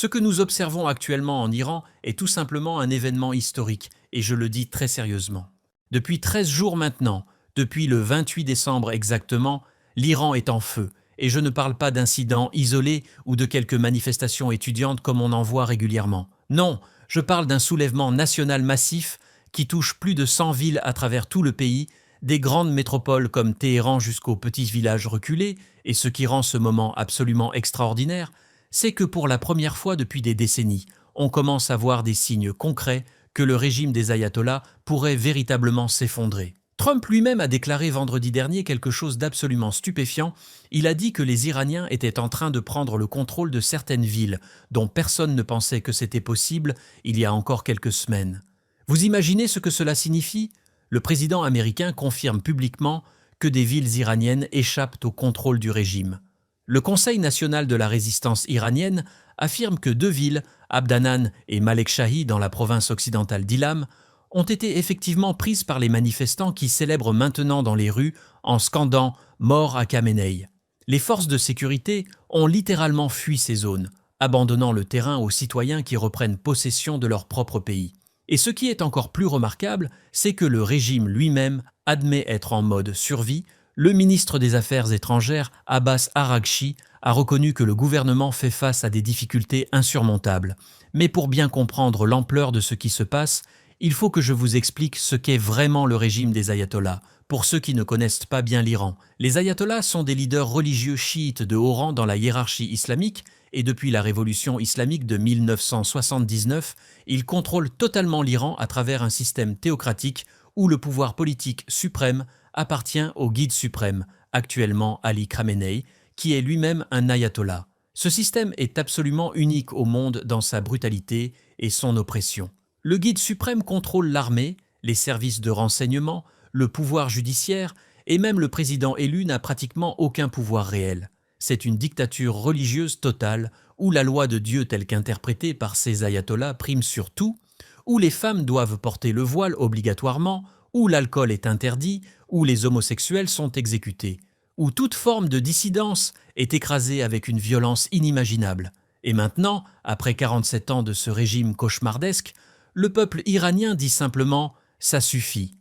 Ce que nous observons actuellement en Iran est tout simplement un événement historique, et je le dis très sérieusement. Depuis 13 jours maintenant, depuis le 28 décembre exactement, l'Iran est en feu, et je ne parle pas d'incidents isolés ou de quelques manifestations étudiantes comme on en voit régulièrement. Non, je parle d'un soulèvement national massif qui touche plus de 100 villes à travers tout le pays, des grandes métropoles comme Téhéran jusqu'aux petits villages reculés, et ce qui rend ce moment absolument extraordinaire, c'est que pour la première fois depuis des décennies, on commence à voir des signes concrets que le régime des ayatollahs pourrait véritablement s'effondrer. Trump lui-même a déclaré vendredi dernier quelque chose d'absolument stupéfiant. Il a dit que les Iraniens étaient en train de prendre le contrôle de certaines villes, dont personne ne pensait que c'était possible il y a encore quelques semaines. Vous imaginez ce que cela signifie ? Le président américain confirme publiquement que des villes iraniennes échappent au contrôle du régime. Le Conseil national de la résistance iranienne affirme que 2 villes, Abdanan et Malekchahi dans la province occidentale d'Ilam, ont été effectivement prises par les manifestants qui célèbrent maintenant dans les rues en scandant « Mort à Khamenei ». Les forces de sécurité ont littéralement fui ces zones, abandonnant le terrain aux citoyens qui reprennent possession de leur propre pays. Et ce qui est encore plus remarquable, c'est que le régime lui-même admet être en mode survie. Le ministre des Affaires étrangères, Abbas Araghchi, a reconnu que le gouvernement fait face à des difficultés insurmontables. Mais pour bien comprendre l'ampleur de ce qui se passe, il faut que je vous explique ce qu'est vraiment le régime des ayatollahs. Pour ceux qui ne connaissent pas bien l'Iran, les ayatollahs sont des leaders religieux chiites de haut rang dans la hiérarchie islamique et depuis la révolution islamique de 1979, ils contrôlent totalement l'Iran à travers un système théocratique où le pouvoir politique suprême appartient au guide suprême, actuellement Ali Khamenei, qui est lui-même un ayatollah. Ce système est absolument unique au monde dans sa brutalité et son oppression. Le guide suprême contrôle l'armée, les services de renseignement, le pouvoir judiciaire et même le président élu n'a pratiquement aucun pouvoir réel. C'est une dictature religieuse totale où la loi de Dieu telle qu'interprétée par ces ayatollahs prime sur tout, où les femmes doivent porter le voile obligatoirement, où l'alcool est interdit, où les homosexuels sont exécutés, où toute forme de dissidence est écrasée avec une violence inimaginable. Et maintenant, après 47 ans de ce régime cauchemardesque, le peuple iranien dit simplement « ça suffit ».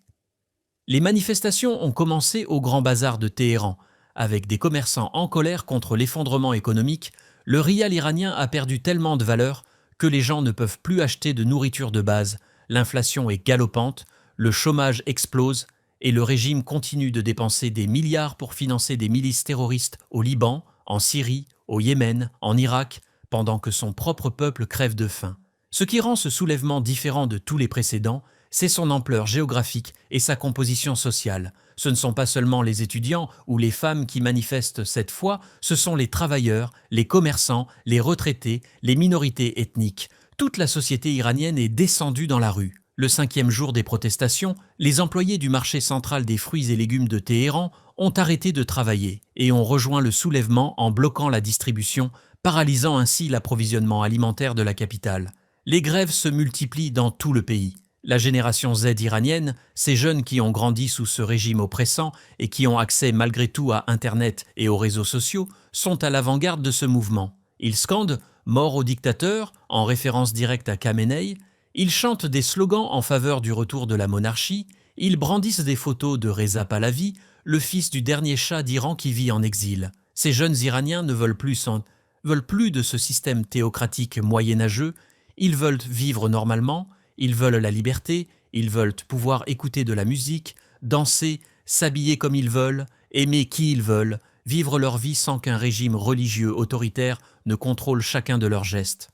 Les manifestations ont commencé au Grand Bazar de Téhéran. Avec des commerçants en colère contre l'effondrement économique, le rial iranien a perdu tellement de valeur que les gens ne peuvent plus acheter de nourriture de base, l'inflation est galopante, le chômage explose et le régime continue de dépenser des milliards pour financer des milices terroristes au Liban, en Syrie, au Yémen, en Irak, pendant que son propre peuple crève de faim. Ce qui rend ce soulèvement différent de tous les précédents, c'est son ampleur géographique et sa composition sociale. Ce ne sont pas seulement les étudiants ou les femmes qui manifestent cette fois, ce sont les travailleurs, les commerçants, les retraités, les minorités ethniques. Toute la société iranienne est descendue dans la rue. Le 5e jour des protestations, les employés du marché central des fruits et légumes de Téhéran ont arrêté de travailler et ont rejoint le soulèvement en bloquant la distribution, paralysant ainsi l'approvisionnement alimentaire de la capitale. Les grèves se multiplient dans tout le pays. La génération Z iranienne, ces jeunes qui ont grandi sous ce régime oppressant et qui ont accès malgré tout à Internet et aux réseaux sociaux, sont à l'avant-garde de ce mouvement. Ils scandent « Mort au dictateur » en référence directe à Khamenei, ils chantent des slogans en faveur du retour de la monarchie, ils brandissent des photos de Reza Pahlavi, le fils du dernier shah d'Iran qui vit en exil. Ces jeunes Iraniens ne veulent plus de ce système théocratique moyenâgeux, ils veulent vivre normalement, ils veulent la liberté, ils veulent pouvoir écouter de la musique, danser, s'habiller comme ils veulent, aimer qui ils veulent, vivre leur vie sans qu'un régime religieux autoritaire ne contrôle chacun de leurs gestes.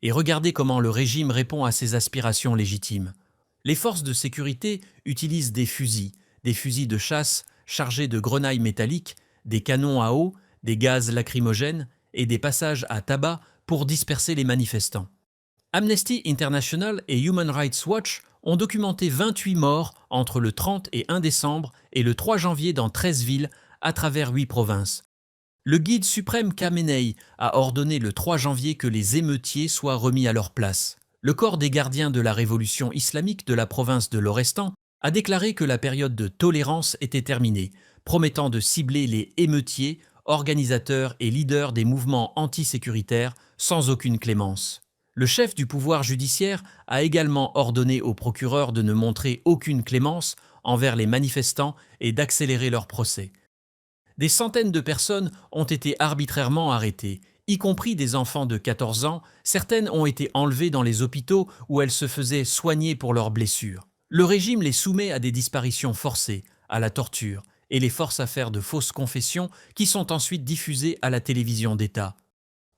Et regardez comment le régime répond à ces aspirations légitimes. Les forces de sécurité utilisent des fusils de chasse chargés de grenailles métalliques, des canons à eau, des gaz lacrymogènes et des passages à tabac pour disperser les manifestants. Amnesty International et Human Rights Watch ont documenté 28 morts entre le 30 et 1 décembre et le 3 janvier dans 13 villes à travers 8 provinces. Le guide suprême Khamenei a ordonné le 3 janvier que les émeutiers soient remis à leur place. Le corps des gardiens de la révolution islamique de la province de l'Orestan a déclaré que la période de tolérance était terminée, promettant de cibler les émeutiers, organisateurs et leaders des mouvements antisécuritaires sans aucune clémence. Le chef du pouvoir judiciaire a également ordonné aux procureurs de ne montrer aucune clémence envers les manifestants et d'accélérer leur procès. Des centaines de personnes ont été arbitrairement arrêtées, y compris des enfants de 14 ans. Certaines ont été enlevées dans les hôpitaux où elles se faisaient soigner pour leurs blessures. Le régime les soumet à des disparitions forcées, à la torture, et les force à faire de fausses confessions qui sont ensuite diffusées à la télévision d'État.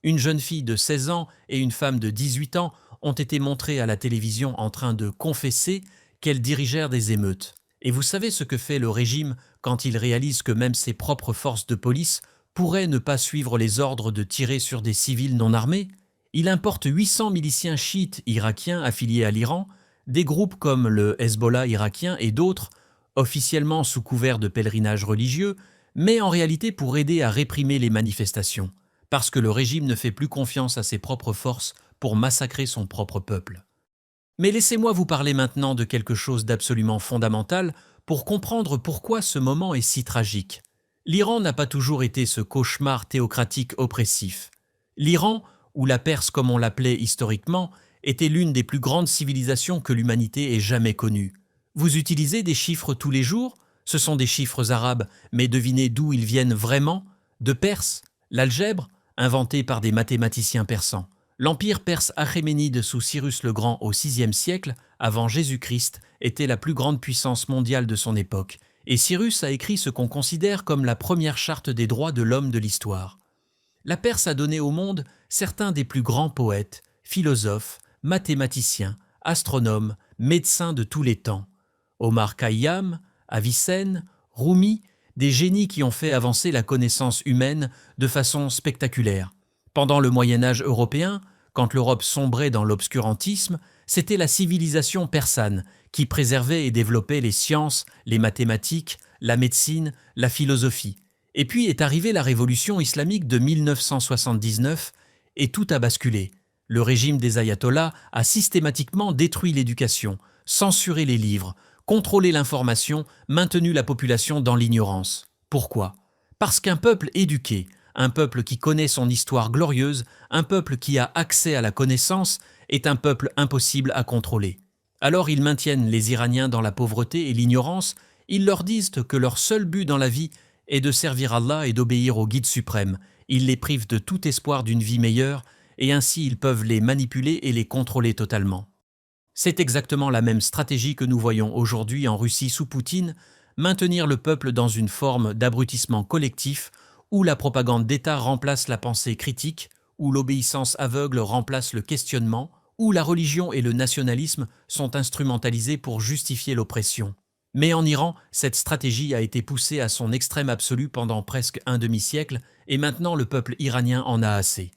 Une jeune fille de 16 ans et une femme de 18 ans ont été montrées à la télévision en train de confesser qu'elles dirigèrent des émeutes. Et vous savez ce que fait le régime quand il réalise que même ses propres forces de police pourraient ne pas suivre les ordres de tirer sur des civils non armés? Il importe 800 miliciens chiites irakiens affiliés à l'Iran, des groupes comme le Hezbollah irakien et d'autres, officiellement sous couvert de pèlerinage religieux, mais en réalité pour aider à réprimer les manifestations, parce que le régime ne fait plus confiance à ses propres forces pour massacrer son propre peuple. Mais laissez-moi vous parler maintenant de quelque chose d'absolument fondamental pour comprendre pourquoi ce moment est si tragique. L'Iran n'a pas toujours été ce cauchemar théocratique oppressif. L'Iran, ou la Perse comme on l'appelait historiquement, était l'une des plus grandes civilisations que l'humanité ait jamais connues. Vous utilisez des chiffres tous les jours? Ce sont des chiffres arabes, mais devinez d'où ils viennent vraiment? De Perse? L'algèbre, inventée par des mathématiciens persans. L'empire perse achéménide sous Cyrus le Grand au VIe siècle, avant Jésus-Christ, était la plus grande puissance mondiale de son époque, et Cyrus a écrit ce qu'on considère comme la première charte des droits de l'homme de l'histoire. La Perse a donné au monde certains des plus grands poètes, philosophes, mathématiciens, astronomes, médecins de tous les temps. Omar Khayyam, Avicenne, Rumi, des génies qui ont fait avancer la connaissance humaine de façon spectaculaire. Pendant le Moyen-Âge européen, quand l'Europe sombrait dans l'obscurantisme, c'était la civilisation persane qui préservait et développait les sciences, les mathématiques, la médecine, la philosophie. Et puis est arrivée la révolution islamique de 1979 et tout a basculé. Le régime des ayatollahs a systématiquement détruit l'éducation, censuré les livres, contrôlé l'information, maintenu la population dans l'ignorance. Pourquoi? Parce qu'un peuple éduqué, un peuple qui connaît son histoire glorieuse, un peuple qui a accès à la connaissance, est un peuple impossible à contrôler. Alors ils maintiennent les Iraniens dans la pauvreté et l'ignorance, ils leur disent que leur seul but dans la vie est de servir Allah et d'obéir au guide suprême. Ils les privent de tout espoir d'une vie meilleure, et ainsi ils peuvent les manipuler et les contrôler totalement. C'est exactement la même stratégie que nous voyons aujourd'hui en Russie sous Poutine, maintenir le peuple dans une forme d'abrutissement collectif où la propagande d'État remplace la pensée critique, où l'obéissance aveugle remplace le questionnement, où la religion et le nationalisme sont instrumentalisés pour justifier l'oppression. Mais en Iran, cette stratégie a été poussée à son extrême absolu pendant presque un demi-siècle, et maintenant le peuple iranien en a assez.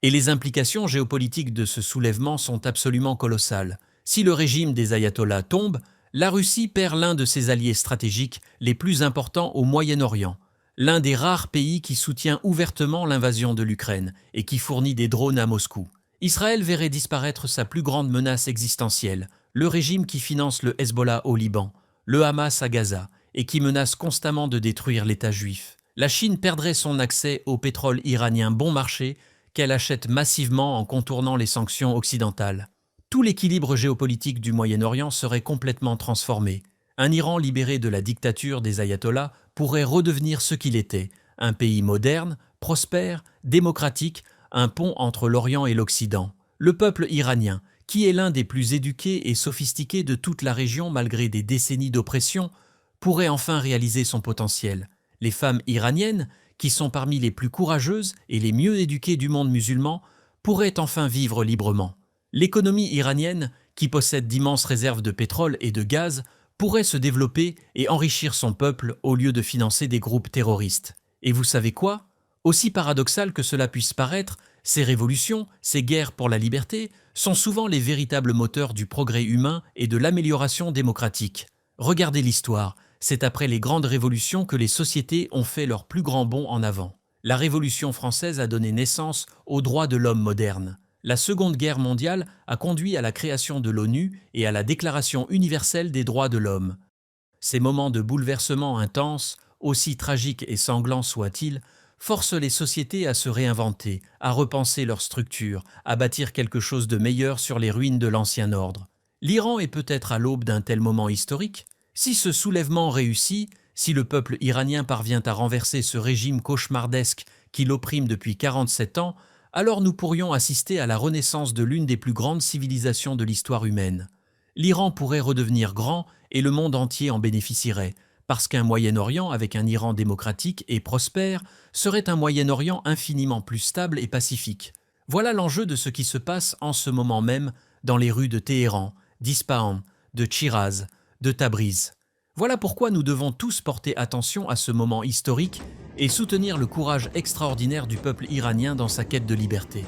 Et les implications géopolitiques de ce soulèvement sont absolument colossales. Si le régime des ayatollahs tombe, la Russie perd l'un de ses alliés stratégiques les plus importants au Moyen-Orient, l'un des rares pays qui soutient ouvertement l'invasion de l'Ukraine et qui fournit des drones à Moscou. Israël verrait disparaître sa plus grande menace existentielle, le régime qui finance le Hezbollah au Liban, le Hamas à Gaza et qui menace constamment de détruire l'État juif. La Chine perdrait son accès au pétrole iranien bon marché qu'elle achète massivement en contournant les sanctions occidentales. Tout l'équilibre géopolitique du Moyen-Orient serait complètement transformé. Un Iran libéré de la dictature des ayatollahs pourrait redevenir ce qu'il était, un pays moderne, prospère, démocratique, un pont entre l'Orient et l'Occident. Le peuple iranien, qui est l'un des plus éduqués et sophistiqués de toute la région malgré des décennies d'oppression, pourrait enfin réaliser son potentiel. Les femmes iraniennes, qui sont parmi les plus courageuses et les mieux éduquées du monde musulman, pourraient enfin vivre librement. L'économie iranienne, qui possède d'immenses réserves de pétrole et de gaz, pourrait se développer et enrichir son peuple au lieu de financer des groupes terroristes. Et vous savez quoi? Aussi paradoxal que cela puisse paraître, ces révolutions, ces guerres pour la liberté, sont souvent les véritables moteurs du progrès humain et de l'amélioration démocratique. Regardez l'histoire. C'est après les grandes révolutions que les sociétés ont fait leur plus grand bond en avant. La Révolution française a donné naissance aux droits de l'homme moderne. La Seconde Guerre mondiale a conduit à la création de l'ONU et à la Déclaration universelle des droits de l'homme. Ces moments de bouleversement intenses, aussi tragiques et sanglants soient-ils, force les sociétés à se réinventer, à repenser leur structure, à bâtir quelque chose de meilleur sur les ruines de l'ancien ordre. L'Iran est peut-être à l'aube d'un tel moment historique. Si ce soulèvement réussit, si le peuple iranien parvient à renverser ce régime cauchemardesque qui l'opprime depuis 47 ans, alors nous pourrions assister à la renaissance de l'une des plus grandes civilisations de l'histoire humaine. L'Iran pourrait redevenir grand et le monde entier en bénéficierait, parce qu'un Moyen-Orient avec un Iran démocratique et prospère serait un Moyen-Orient infiniment plus stable et pacifique. Voilà l'enjeu de ce qui se passe en ce moment même dans les rues de Téhéran, d'Ispahan, de Chiraz, de Tabriz. Voilà pourquoi nous devons tous porter attention à ce moment historique et soutenir le courage extraordinaire du peuple iranien dans sa quête de liberté.